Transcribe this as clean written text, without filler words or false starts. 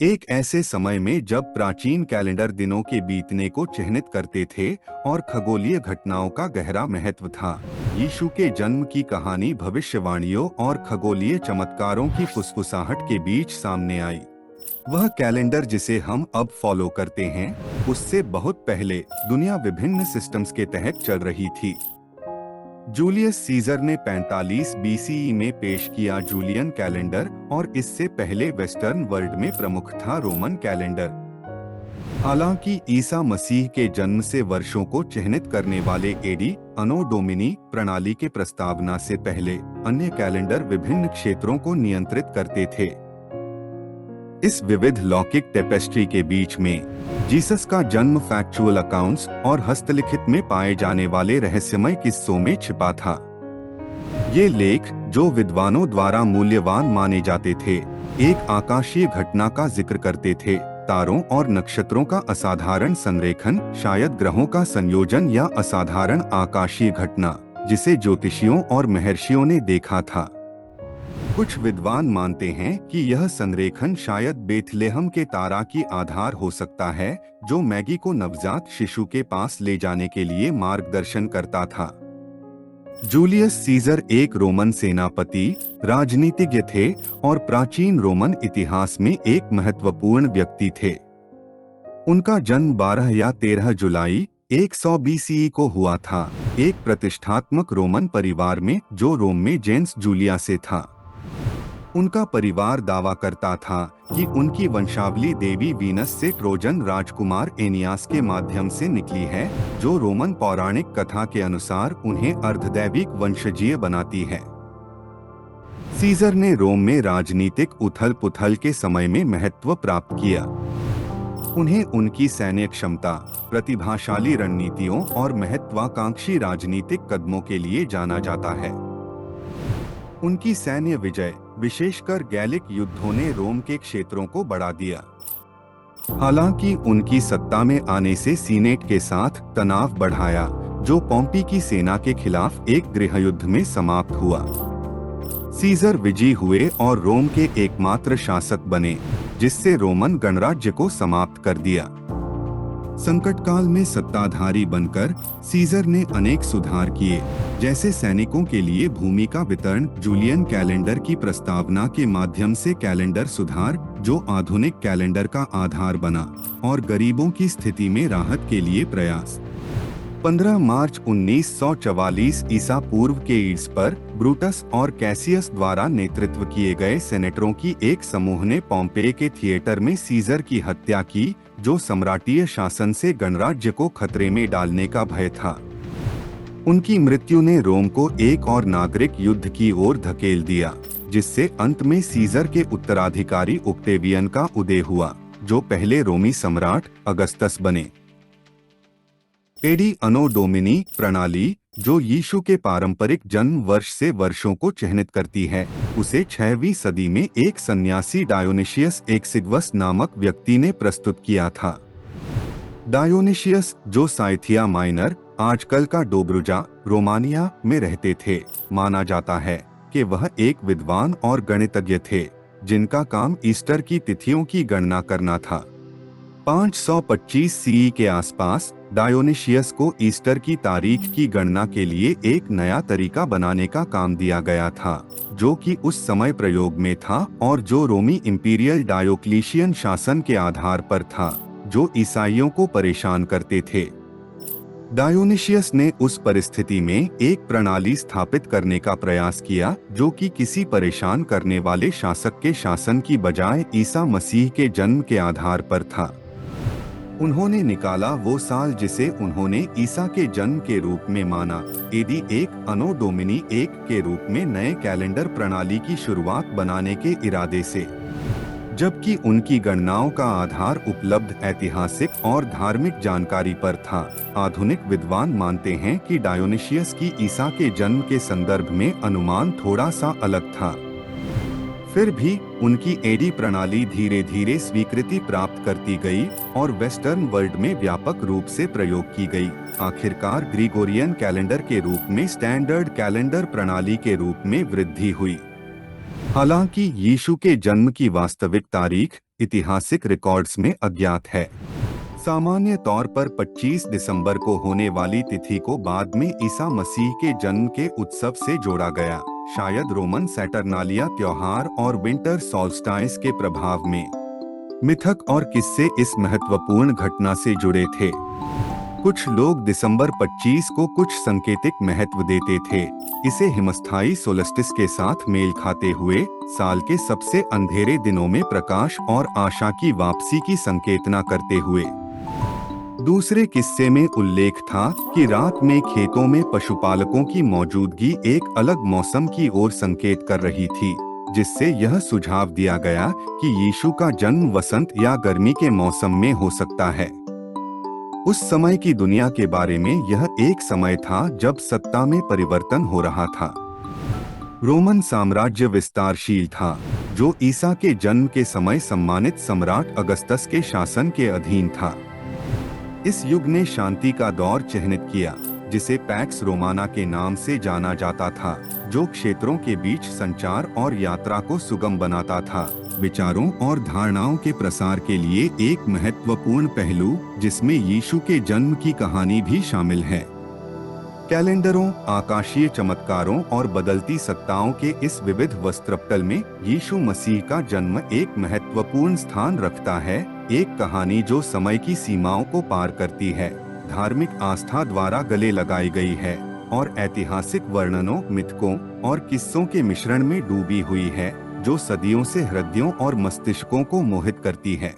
एक ऐसे समय में जब प्राचीन कैलेंडर दिनों के बीतने को चिह्नित करते थे और खगोलीय घटनाओं का गहरा महत्व था। यीशु के जन्म की कहानी भविष्यवाणियों और खगोलीय चमत्कारों की फुसफुसाहट के बीच सामने आई। वह कैलेंडर जिसे हम अब फॉलो करते हैं, उससे बहुत पहले दुनिया विभिन्न सिस्टम्स के तहत चल रही थी। जूलियस सीजर ने 45 बीसीई में पेश किया जूलियन कैलेंडर और इससे पहले वेस्टर्न वर्ल्ड में प्रमुख था रोमन कैलेंडर। हालांकि ईसा मसीह के जन्म से वर्षों को चिह्नित करने वाले एडी अनो डोमिनी प्रणाली के प्रस्तावना से पहले अन्य कैलेंडर विभिन्न क्षेत्रों को नियंत्रित करते थे। इस विविध लौकिक टेपेस्ट्री के बीच में जीसस का जन्म फैक्चुअल अकाउंट्स और हस्तलिखित में पाए जाने वाले रहस्यमय किस्सों में छिपा था। ये लेख, जो विद्वानों द्वारा मूल्यवान माने जाते थे, एक आकाशीय घटना का जिक्र करते थे, तारों और नक्षत्रों का असाधारण संरेखन, शायद ग्रहों का संयोजन या असाधारण आकाशीय घटना जिसे ज्योतिषियों और महर्षियों ने देखा था। कुछ विद्वान मानते हैं कि यह संरेखन शायद बेथलेहम के तारा की आधार हो सकता है, जो मैगी को नवजात शिशु के पास ले जाने के लिए मार्गदर्शन करता था। जूलियस सीजर एक रोमन सेनापति, राजनीतिज्ञ थे और प्राचीन रोमन इतिहास में एक महत्वपूर्ण व्यक्ति थे। उनका जन्म 12 या 13 जुलाई 100 बीसीई को हुआ था, एक प्रतिष्ठात्मक रोमन परिवार में जो रोम में जेन्स जूलिया से था। उनका परिवार दावा करता था कि उनकी वंशावली देवी वीनस से ट्रोजन राजकुमार एनियास के माध्यम से निकली है, जो रोमन पौराणिक कथा के अनुसार उन्हें अर्धदैविक वंशजीय बनाती है। सीजर ने रोम में राजनीतिक उथल-पुथल के समय में महत्व प्राप्त किया। उन्हें उनकी सैन्य क्षमता, प्रतिभाशाली रणनीतियों और महत्वाकांक्षी राजनीतिक कदमों के लिए जाना जाता है। उनकी सैन्य विजय, विशेषकर गैलिक युद्धों ने रोम के क्षेत्रों को बढ़ा दिया। हालांकि उनकी सत्ता में आने से सीनेट के साथ तनाव बढ़ाया, जो पोम्पी की सेना के खिलाफ एक गृहयुद्ध में समाप्त हुआ। सीजर विजयी हुए और रोम के एकमात्र शासक बने, जिससे रोमन गणराज्य को समाप्त कर दिया। संकट काल में सत्ताधारी बनकर सीजर ने अनेक सुधार किए, जैसे सैनिकों के लिए भूमि का वितरण, जूलियन कैलेंडर की प्रस्तावना के माध्यम से कैलेंडर सुधार, जो आधुनिक कैलेंडर का आधार बना, और गरीबों की स्थिति में राहत के लिए प्रयास। 15 मार्च 1944 ईसा पूर्व के ईड्स पर ब्रूटस और कैसियस द्वारा नेतृत्व किए गए सेनेटरों की एक समूह ने पोम्पेई के थिएटर में सीजर की हत्या की, जो सम्राटीय शासन से गणराज्य को खतरे में डालने का भय था। उनकी मृत्यु ने रोम को एक और नागरिक युद्ध की ओर धकेल दिया, जिससे अंत में सीजर के उत्तराधिकारी ओक्टेवियन का उदय हुआ, जो पहले रोमी सम्राट अगस्तस बने। एडी अनो डोमिनी प्रणाली, जो यीशु के पारंपरिक जन्म वर्ष से वर्षों को चिह्नित करती है, उसे 6वीं सदी में एक सन्यासी डायोनिशियस एक्सिगवस नामक व्यक्ति ने प्रस्तुत किया था। डायोनिशियस, जो साइथिया माइनर, आजकल का डोब्रुजा, रोमानिया में रहते थे, माना जाता है कि वह एक विद्वान और गणितज्ञ थे, जिनका काम ईस्टर की तिथियों की गणना करना था। 525 सीई के आसपास डायोनिशियस को ईस्टर की तारीख की गणना के लिए एक नया तरीका बनाने का काम दिया गया था, जो कि उस समय प्रयोग में था और जो रोमी इंपीरियल डायोक्लीशियन शासन के आधार पर था, जो ईसाइयों को परेशान करते थे। डायोनिशियस ने उस परिस्थिति में एक प्रणाली स्थापित करने का प्रयास किया, जो कि किसी परेशान करने वाले शासक के शासन की बजाय ईसा मसीह के जन्म के आधार पर था। उन्होंने निकाला वो साल जिसे उन्होंने ईसा के जन्म के रूप में माना, एडी 1 अनो डोमिनी 1 के रूप में नए कैलेंडर प्रणाली की शुरुआत बनाने के इरादे से। जबकि उनकी गणनाओं का आधार उपलब्ध ऐतिहासिक और धार्मिक जानकारी पर था, आधुनिक विद्वान मानते हैं कि डायोनिशियस की ईसा के जन्म के संदर्भ में अनुमान थोड़ा सा अलग था। फिर भी उनकी एडी प्रणाली धीरे धीरे स्वीकृति प्राप्त करती गई और वेस्टर्न वर्ल्ड में व्यापक रूप से प्रयोग की गई। आखिरकार ग्रिगोरियन कैलेंडर के रूप में स्टैंडर्ड कैलेंडर प्रणाली के रूप में वृद्धि हुई। हालांकि यीशु के जन्म की वास्तविक तारीख ऐतिहासिक रिकॉर्ड्स में अज्ञात है। सामान्य तौर पर 25 दिसंबर को होने वाली तिथि को बाद में ईसा मसीह के जन्म के उत्सव से जोड़ा गया, शायद रोमन सैटरनालिया त्योहार और विंटर सॉल्स्टाइस के प्रभाव में। मिथक और किस्से इस महत्वपूर्ण घटना से जुड़े थे। कुछ लोग दिसंबर 25 को कुछ सांकेतिक महत्व देते थे, इसे हिमस्थायी सोलस्टिस के साथ मेल खाते हुए साल के सबसे अंधेरे दिनों में प्रकाश और आशा की वापसी की संकेतना करते हुए। दूसरे किस्से में उल्लेख था कि रात में खेतों में पशुपालकों की मौजूदगी एक अलग मौसम की ओर संकेत कर रही थी, जिससे यह सुझाव दिया गया कि यीशु का जन्म वसंत या गर्मी के मौसम में हो सकता है। उस समय की दुनिया के बारे में यह एक समय था जब सत्ता में परिवर्तन हो रहा था। रोमन साम्राज्य विस्तारशील था, जो ईसा के जन्म के समय सम्मानित सम्राट अगस्तस के शासन के अधीन था। इस युग ने शांति का दौर चिह्नित किया, जिसे पैक्स रोमाना के नाम से जाना जाता था, जो क्षेत्रों के बीच संचार और यात्रा को सुगम बनाता था। विचारों और धारणाओं के प्रसार के लिए एक महत्वपूर्ण पहलू, जिसमें यीशु के जन्म की कहानी भी शामिल है। कैलेंडरों, आकाशीय चमत्कारों और बदलती सत्ताओं के इस विविध वस्त्रपटल में यीशु मसीह का जन्म एक महत्वपूर्ण स्थान रखता है, एक कहानी जो समय की सीमाओं को पार करती है, धार्मिक आस्था द्वारा गले लगाई गई है और ऐतिहासिक वर्णनों, मिथकों और किस्सों के मिश्रण में डूबी हुई है, जो सदियों से हृदयों और मस्तिष्कों को मोहित करती है।